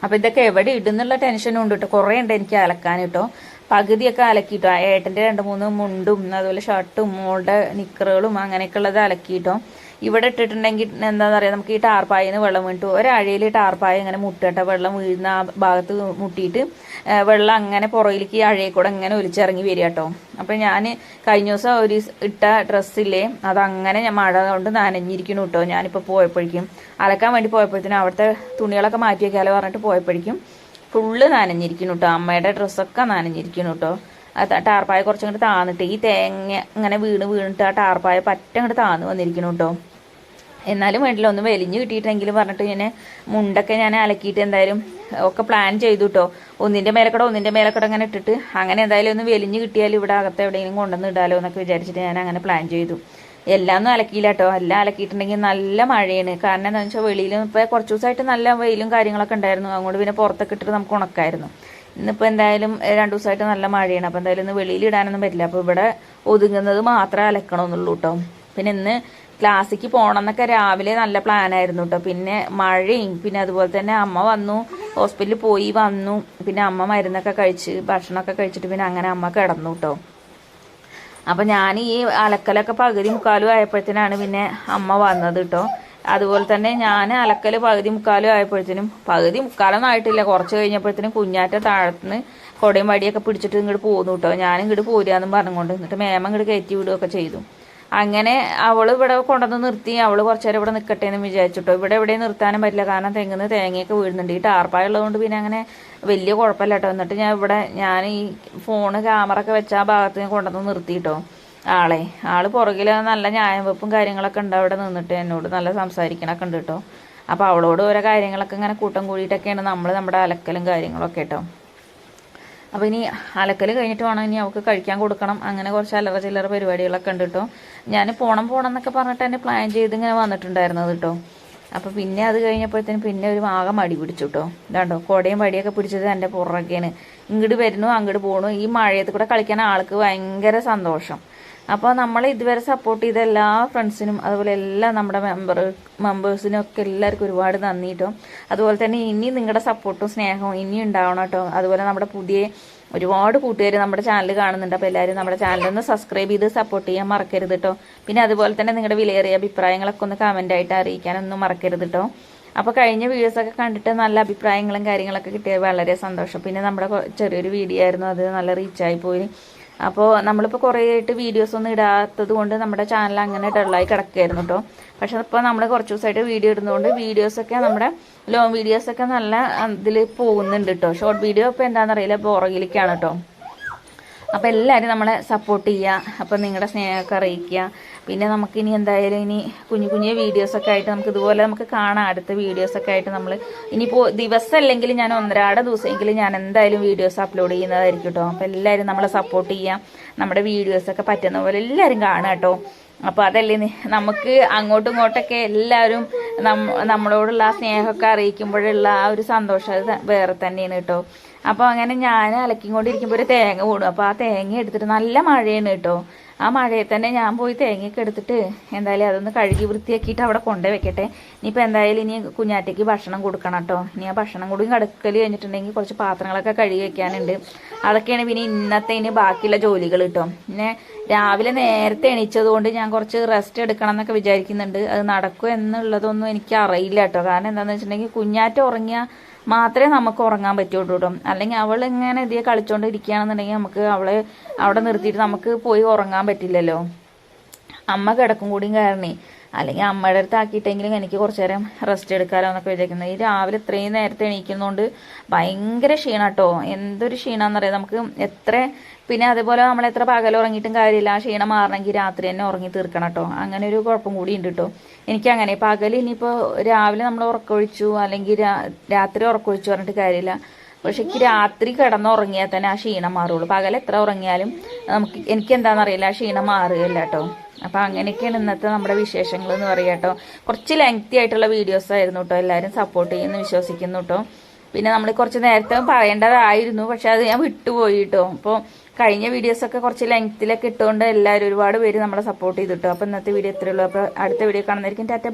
അപ്പോൾ ഇതൊക്കെ എവിടെ ഇടുന്നുള്ള ടെൻഷനും ഉണ്ട് കേട്ടോ. കുറേ ഉണ്ട് എനിക്ക് അലക്കാൻ കേട്ടോ. പകുതിയൊക്കെ അലക്കിയിട്ടോ. ഏട്ടൻ്റെ 2-3 മുണ്ടും അതുപോലെ ഷർട്ടും മോളുടെ നിക്കറുകളും അങ്ങനെയൊക്കെ ഉള്ളത് അലക്കിയിട്ടോ. ഇവിടെ ഇട്ടിട്ടുണ്ടെങ്കിൽ എന്താ പറയുക, നമുക്ക് ഈ ടാർപ്പായിന്ന് വെള്ളം വീണിട്ടു ഒരാഴയിൽ ടാർപ്പായ ഇങ്ങനെ മുട്ടട്ടോ, വെള്ളം വീഴുന്ന ആ ഭാഗത്ത് മുട്ടിയിട്ട് വെള്ളം അങ്ങനെ പുറകിലേക്ക് ഈ അഴയിൽ കൂടെ ഇങ്ങനെ ഒലിച്ചിറങ്ങി വരിക കേട്ടോ. അപ്പം ഞാൻ കഴിഞ്ഞ ദിവസം ഒരു ഇട്ട ഡ്രസ്സില്ലേ, അതങ്ങനെ ഞാൻ മഴ കൊണ്ട് നനഞ്ഞിരിക്കുന്നു കേട്ടോ. ഞാനിപ്പോൾ പോയപ്പോഴേക്കും അലക്കാൻ വേണ്ടി പോയപ്പോഴത്തേനും അവിടുത്തെ തുണികളൊക്കെ മാറ്റി വയ്ക്കാലോ പറഞ്ഞിട്ട് പോയപ്പോഴേക്കും ഫുള്ള് നനഞ്ഞിരിക്കുന്നു കേട്ടോ. അമ്മയുടെ ഡ്രസ്സൊക്കെ നനഞ്ഞിരിക്കുന്നു കേട്ടോ. ടാർപ്പായ കുറച്ചങ്ങോട്ട് താന്നിട്ട് ഈ തേങ്ങ ഇങ്ങനെ വീണിട്ട് ആ ടാർപ്പായ പറ്റങ്ങോട്ട് താന്ന് വന്നിരിക്കുന്നു കേട്ടോ. എന്നാലും വേണ്ടില്ല, ഒന്ന് വലിഞ്ഞ് കിട്ടിയിട്ടെങ്കിലും പറഞ്ഞിട്ട് ഇങ്ങനെ മുണ്ടൊക്കെ ഞാൻ അലക്കിയിട്ട് എന്തായാലും ഒക്കെ പ്ലാൻ ചെയ്തു കേട്ടോ. ഒന്നിൻ്റെ മേലക്കട അങ്ങനെ ഇട്ടിട്ട് അങ്ങനെ എന്തായാലും ഒന്ന് വലിഞ്ഞ് കിട്ടിയാൽ ഇവിടെ അകത്ത് എവിടെയെങ്കിലും കൊണ്ടുവന്ന് ഇടാലോ എന്നൊക്കെ വിചാരിച്ചിട്ട് ഞാൻ അങ്ങനെ പ്ലാൻ ചെയ്തു. എല്ലാം ഒന്നും അലക്കിയില്ല കേട്ടോ. എല്ലാം അലക്കിയിട്ടുണ്ടെങ്കിൽ നല്ല മഴയാണ്. കാരണം എന്താണെന്ന് വെച്ചാൽ വെളിയിലും ഇപ്പോൾ കുറച്ച് ദിവസമായിട്ട് നല്ല വെയിലും കാര്യങ്ങളൊക്കെ ഉണ്ടായിരുന്നു. അങ്ങോട്ട് പിന്നെ പുറത്തൊക്കെ ഇട്ടിട്ട് നമുക്ക് ഉണക്കായിരുന്നു. ഇന്നിപ്പോൾ എന്തായാലും 2 ദിവസമായിട്ട് നല്ല മഴയാണ്. അപ്പോൾ എന്തായാലും ഇന്ന് വെളിയിൽ ഇടാനൊന്നും പറ്റില്ല. അപ്പോൾ ഇവിടെ ഒതുങ്ങുന്നത് മാത്രമേ അലക്കണമെന്നുള്ളൂ കേട്ടോ. പിന്നെ ഇന്ന് ക്ലാസ്സിക്ക് പോകണം എന്നൊക്കെ രാവിലെ നല്ല പ്ലാനായിരുന്നു കേട്ടോ. പിന്നെ മഴയും പിന്നെ അതുപോലെ തന്നെ അമ്മ വന്നു, ഹോസ്പിറ്റലിൽ പോയി വന്നു. പിന്നെ അമ്മ മരുന്നൊക്കെ കഴിച്ച് ഭക്ഷണമൊക്കെ കഴിച്ചിട്ട് പിന്നെ അങ്ങനെ അമ്മ കിടന്നു കേട്ടോ. അപ്പം ഞാൻ ഈ അലക്കലൊക്കെ പകുതി മുക്കാലും ആയപ്പോഴത്തേനാണ് പിന്നെ അമ്മ വന്നത് കേട്ടോ. അതുപോലെ തന്നെ ഞാൻ അലക്കൽ പകുതി മുക്കാലും ആയപ്പോഴത്തേനും പകുതി മുക്കാലൊന്നും ആയിട്ടില്ല, കുറച്ച് കഴിഞ്ഞപ്പോഴത്തേനും കുഞ്ഞാറ്റ താഴത്തുനിന്ന് കൊടയും വടിയൊക്കെ പിടിച്ചിട്ട് ഇങ്ങോട്ട് പോന്നു കേട്ടോ. ഞാൻ ഇങ്ങോട്ട് പോരുകയെന്നും പറഞ്ഞുകൊണ്ട് എന്നിട്ട് മേമ ഇങ്ങോട്ട് കയറ്റി വിടുകയൊക്കെ ചെയ്തു. അങ്ങനെ അവൾ ഇവിടെ കൊണ്ടുവന്ന് നിർത്തി. അവൾ കുറച്ച് നേരം ഇവിടെ നിൽക്കട്ടെ എന്ന് വിചാരിച്ചിട്ടോ. ഇവിടെ എവിടെയും നിർത്താനും പറ്റില്ല, കാരണം തെങ്ങിന്ന് തേങ്ങയൊക്കെ വീഴുന്നുണ്ട്. ഈ ടാർപ്പായ ഉള്ളതുകൊണ്ട് പിന്നെ അങ്ങനെ വലിയ കുഴപ്പമില്ല കേട്ടോ. എന്നിട്ട് ഞാൻ ഈ ഫോണ് ക്യാമറ ഒക്കെ വെച്ച ആ ഭാഗത്ത് കൊണ്ടുവന്ന് നിർത്തിയിട്ടോ ആള് പുറകിൽ നല്ല ന്യായം വെപ്പും കാര്യങ്ങളൊക്കെ ഉണ്ട്. അവിടെ നിന്നിട്ട് എന്നോട് നല്ല സംസാരിക്കണൊക്കെ ഉണ്ട് കേട്ടോ. അപ്പോൾ അവളോട് ഓരോ കാര്യങ്ങളൊക്കെ ഇങ്ങനെ കൂട്ടം കൂടിയിട്ടൊക്കെയാണ് നമ്മുടെ അലക്കലും കാര്യങ്ങളൊക്കെ കേട്ടോ. അപ്പോൾ ഇനി അലക്കൽ കഴിഞ്ഞിട്ട് വേണം ഇനി അവൾക്ക് കഴിക്കാൻ കൊടുക്കണം. അങ്ങനെ കുറച്ച് അല്ലറ ചില്ലറ പരിപാടികളൊക്കെ ഉണ്ട് കേട്ടോ. ഞാൻ പോണം എന്നൊക്കെ പറഞ്ഞിട്ട് തന്നെ പ്ലാൻ ചെയ്ത് ഇങ്ങനെ വന്നിട്ടുണ്ടായിരുന്നത് കേട്ടോ. അപ്പോൾ പിന്നെ അത് കഴിഞ്ഞപ്പോഴത്തേനും പിന്നെ ഒരു ആകെ മടി പിടിച്ചു കേട്ടോ. ഇതാണ്ടോ കൊടയും വടിയൊക്കെ പിടിച്ചത് എൻ്റെ പുറകേന് ഇങ്ങോട്ട് വരുന്നു അങ്ങോട്ട് പോകണു. ഈ മഴയത്ത് കൂടെ കളിക്കാൻ ആൾക്ക് ഭയങ്കര സന്തോഷം. അപ്പോൾ നമ്മൾ ഇതുവരെ സപ്പോർട്ട് ചെയ്ത എല്ലാ ഫ്രണ്ട്സിനും അതുപോലെ എല്ലാ നമ്മുടെ മെമ്പേഴ്സിനും ഒക്കെ എല്ലാവർക്കും ഒരുപാട് നന്ദി കേട്ടോ. അതുപോലെ തന്നെ ഇനി നിങ്ങളുടെ സപ്പോർട്ടും സ്നേഹവും ഇനി ഉണ്ടാവണം കേട്ടോ. അതുപോലെ നമ്മുടെ പുതിയ ഒരുപാട് കൂട്ടുകാർ നമ്മുടെ ചാനൽ കാണുന്നുണ്ട്. അപ്പോൾ എല്ലാവരും നമ്മുടെ ചാനലൊന്ന് സബ്സ്ക്രൈബ് ചെയ്ത് സപ്പോർട്ട് ചെയ്യാൻ മറക്കരുത് കേട്ടോ. പിന്നെ അതുപോലെ തന്നെ നിങ്ങളുടെ വിലയേറിയ അഭിപ്രായങ്ങളൊക്കെ ഒന്ന് കമൻ്റായിട്ട് അറിയിക്കാനൊന്നും മറക്കരുത് കേട്ടോ. അപ്പോൾ കഴിഞ്ഞ വീഡിയോസൊക്കെ കണ്ടിട്ട് നല്ല അഭിപ്രായങ്ങളും കാര്യങ്ങളൊക്കെ കിട്ടിയത് വളരെ സന്തോഷം. പിന്നെ നമ്മുടെ ചെറിയൊരു വീഡിയോ ആയിരുന്നു, അത് നല്ല റീച്ചായി പോയി. അപ്പോൾ നമ്മളിപ്പോൾ കുറേ ആയിട്ട് വീഡിയോസ് ഒന്നും ഇടാത്തത് കൊണ്ട് നമ്മുടെ ചാനൽ അങ്ങനെ ഡള്ളായി കിടക്കുകയായിരുന്നു കേട്ടോ. പക്ഷെ ഇപ്പോൾ നമ്മൾ കുറച്ച് ദിവസമായിട്ട് വീഡിയോ ഇടുന്നതുകൊണ്ട് വീഡിയോസൊക്കെ നമ്മുടെ ലോങ് വീഡിയോസൊക്കെ നല്ല ഇതിൽ പോകുന്നുണ്ട് കേട്ടോ. ഷോർട്ട് വീഡിയോ ഇപ്പോൾ എന്താണെന്നറിയില്ല പുറകിലേക്കാണ് കേട്ടോ. അപ്പോൾ എല്ലാവരും നമ്മളെ സപ്പോർട്ട് ചെയ്യുക. അപ്പോൾ നിങ്ങളുടെ സ്നേഹമൊക്കെ അറിയിക്കുക. പിന്നെ നമുക്കിനി എന്തായാലും ഇനി കുഞ്ഞു കുഞ്ഞു വീഡിയോസൊക്കെ ആയിട്ട് നമുക്ക് ഇതുപോലെ നമുക്ക് കാണാം. അടുത്ത വീഡിയോസൊക്കെ ആയിട്ട് നമ്മൾ ഇനിയിപ്പോൾ ദിവസം അല്ലെങ്കിൽ ഞാൻ ഒന്നരാട ദിവസമെങ്കിലും ഞാൻ എന്തായാലും വീഡിയോസ് അപ്ലോഡ് ചെയ്യുന്നതായിരിക്കും കേട്ടോ. അപ്പോൾ എല്ലാവരും നമ്മളെ സപ്പോർട്ട് ചെയ്യുക. നമ്മുടെ വീഡിയോസൊക്കെ പറ്റുന്ന പോലെ എല്ലാവരും കാണുക കേട്ടോ. അപ്പോൾ അതല്ലേ നമുക്ക് അങ്ങോട്ടും ഇങ്ങോട്ടൊക്കെ എല്ലാവരും നമ്മളോടുള്ള ആ സ്നേഹമൊക്കെ അറിയിക്കുമ്പോഴുള്ള ആ ഒരു സന്തോഷം അത് വേറെ തന്നെയാണ് കേട്ടോ. അപ്പോൾ അങ്ങനെ ഞാൻ അലക്കിക്കൊണ്ടിരിക്കുമ്പോൾ ഒരു തേങ്ങ വീണു. അപ്പോൾ ആ തേങ്ങ എടുത്തിട്ട് നല്ല മഴയാണ് കേട്ടോ. ആ മഴയിൽ തന്നെ ഞാൻ പോയി തേങ്ങയൊക്കെ എടുത്തിട്ട് എന്തായാലും അതൊന്ന് കഴുകി വൃത്തിയാക്കിയിട്ട് അവിടെ കൊണ്ടുപോയി വെക്കട്ടെ. ഇനിയിപ്പോൾ എന്തായാലും ഇനി കുഞ്ഞാറ്റയ്ക്ക് ഭക്ഷണം കൊടുക്കണം കേട്ടോ. ഇനി ആ ഭക്ഷണം കൂടി കടുക്കൽ കഴിഞ്ഞിട്ടുണ്ടെങ്കിൽ കുറച്ച് പാത്രങ്ങളൊക്കെ കഴുകി വെക്കാനുണ്ട്. അതൊക്കെയാണ് പിന്നെ ഇന്നത്തെ ഇനി ബാക്കിയുള്ള ജോലികൾ കേട്ടോ. പിന്നെ രാവിലെ നേരത്തെ എണീച്ചത് കൊണ്ട് ഞാൻ കുറച്ച് റെസ്റ്റ് എടുക്കണം എന്നൊക്കെ വിചാരിക്കുന്നുണ്ട്. അത് നടക്കുമോ എന്നുള്ളതൊന്നും എനിക്ക് അറിയില്ല കേട്ടോ. കാരണം എന്താണെന്ന് വെച്ചിട്ടുണ്ടെങ്കിൽ കുഞ്ഞാറ്റ ഉറങ്ങിയാൽ മാത്രമേ നമുക്ക് ഉറങ്ങാൻ പറ്റുള്ളൂ കേട്ടോ. അല്ലെങ്കിൽ അവൾ ഇങ്ങനെ ഇതേ കളിച്ചോണ്ട് ഇരിക്കുകയാണെന്നുണ്ടെങ്കിൽ നമുക്ക് അവളെ അവിടെ നിർത്തിയിട്ട് നമുക്ക് പോയി ഉറങ്ങാൻ പറ്റില്ലല്ലോ. അമ്മ കിടക്കും കൂടിയും കാരണേ. അല്ലെങ്കിൽ അമ്മയുടെ അടുത്ത് ആക്കിയിട്ടെങ്കിലും എനിക്ക് കുറച്ചു നേരം റെസ്റ്റ് എടുക്കാമല്ലോ എന്നൊക്കെ വിചാരിക്കുന്നത്. ഈ രാവിലെ ഇത്രയും നേരത്തെ എണീക്കുന്നതുകൊണ്ട് ഭയങ്കര ക്ഷീണം കേട്ടോ. എന്തൊരു ക്ഷീണമെന്നറിയാം നമുക്ക്. എത്ര പിന്നെ അതേപോലെ നമ്മൾ എത്ര പകൽ ഉറങ്ങിയിട്ടും കാര്യമില്ല. ആ ക്ഷീണം മാറണമെങ്കിൽ രാത്രി തന്നെ ഉറങ്ങി തീർക്കണം കേട്ടോ. അങ്ങനെ ഒരു കുഴപ്പം കൂടി ഉണ്ട് കേട്ടോ എനിക്കങ്ങനെ. പകൽ ഇനിയിപ്പോൾ രാവിലെ നമ്മൾ ഉറക്കമൊഴിച്ചു അല്ലെങ്കിൽ രാത്രി ഉറക്കമൊഴിച്ചു പറഞ്ഞിട്ട് കാര്യമില്ല. പക്ഷെ എനിക്ക് രാത്രി കിടന്നുറങ്ങിയാൽ തന്നെ ആ ക്ഷീണം മാറുള്ളൂ. പകൽ എത്ര ഉറങ്ങിയാലും എനിക്ക് എന്താണെന്നറിയില്ല, ആ ക്ഷീണം മാറുകയില്ല കേട്ടോ. അപ്പം അങ്ങനെയൊക്കെയാണ് ഇന്നത്തെ നമ്മുടെ വിശേഷങ്ങൾ എന്ന് പറയുക കേട്ടോ. കുറച്ച് ലെങ്തി ആയിട്ടുള്ള വീഡിയോസ് ആയിരുന്നു കേട്ടോ. എല്ലാവരും സപ്പോർട്ട് ചെയ്യുമെന്ന് വിശ്വസിക്കുന്നു കേട്ടോ. പിന്നെ നമ്മൾ കുറച്ച് നേരത്തെ പറയേണ്ടതായിരുന്നു, പക്ഷെ അത് ഞാൻ വിട്ടുപോയി കേട്ടോ. അപ്പോൾ കഴിഞ്ഞ വീഡിയോസൊക്കെ കുറച്ച് ലെങ്ത്തിലൊക്കെ ഇട്ടുകൊണ്ട് എല്ലാവരും ഒരുപാട് പേര് നമ്മളെ സപ്പോർട്ട് ചെയ്തിട്ടോ. അപ്പോൾ ഇന്നത്തെ വീഡിയോ ഇത്രയേ ഉള്ളൂ. അപ്പോൾ അടുത്ത വീഡിയോ കാണുന്നതായിരിക്കും. ടാറ്റ.